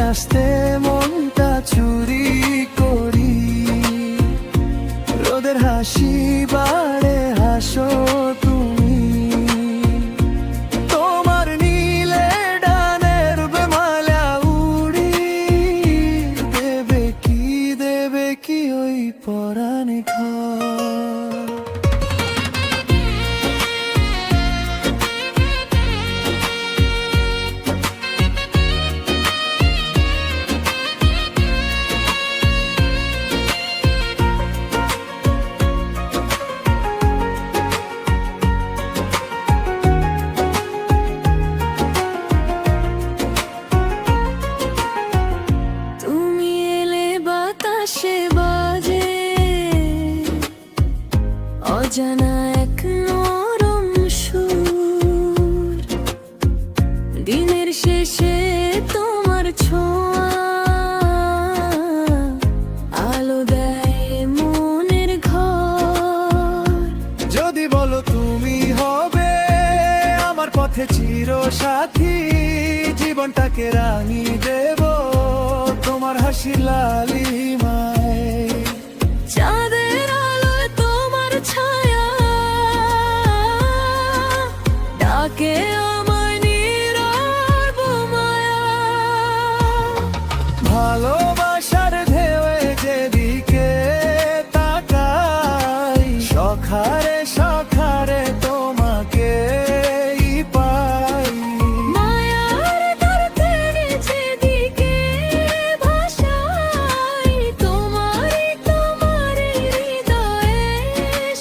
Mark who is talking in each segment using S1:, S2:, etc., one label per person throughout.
S1: আস্তে মনটা চুরি করি, রোদের হাসি বাড়ে হাসো তুমি। তোমার নীলে ডানের বেমালা উড়ি, দেবে কি ওই পরাণে ঘর।
S2: অজানা এক নরম সুর, দিনের শেষে তোমার ছোঁয়া আলো দেয় মনের ঘর।
S1: যদি বলো তুমি হবে আমার পথে চির সাথী, জীবনটাকে রাঙি দেব তোমার হাসি লালিমায়।
S2: চাঁদের আলোয় তোমার ছায়া ডাকে আমায় নীরব মায়া।
S1: ভালোবাসার ঢেউয়ে যেদিকে তাকাই, সখারে সখারে তোমাকে পাই।
S2: মায়ার দরতে যেদিকে ভাসাই, তোমারই হৃদয়ে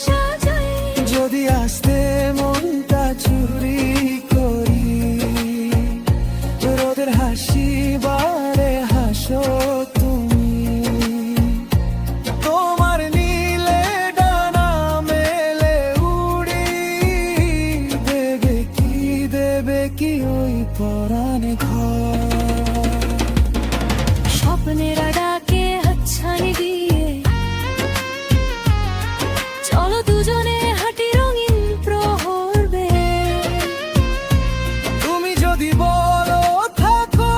S2: সাজাই।
S1: যদি আস্তে মনটা চুরি করি, রোদের হাসি বাড়ে হাসো তুমি। তোমার নীলে ডানা মেলে উড়ি, দেবে কি ওই পরাণে ঘর।
S2: স্বপ্নেরা ডাকে হাতছানি দিয়ে চলো দুজনে হাঁটি রঙিন প্রহর বেয়ে।
S1: তুমি যদি বলো থাকো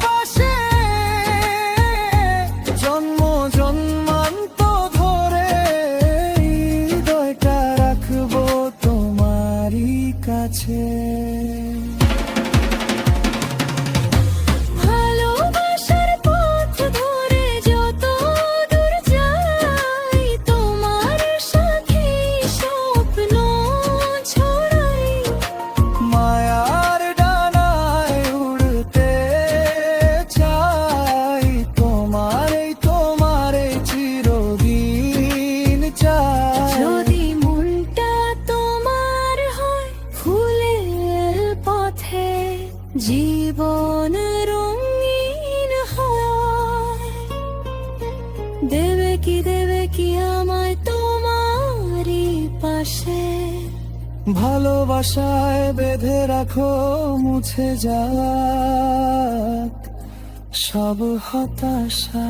S1: পাশে, জন্ম জন্মান্ত ধরে হৃদয়টা রাখবো তোমারই কাছে।
S2: ভালোবাসার পথ ধরে যত দূর যাই, তোমার সাথে স্বপ্ন ছড়াই।
S1: মায়ার ডানায় উড়তে চাই, তোমার চিরদিন চাই।
S2: যদি মনটা তোমার হয় ফুলের পথে, জীবন রঙিন হয়। দেবে কি আমায় তোমারই পাশে।
S1: ভালোবাসায় বেঁধে রাখো মুছে যাক সব হতাশা।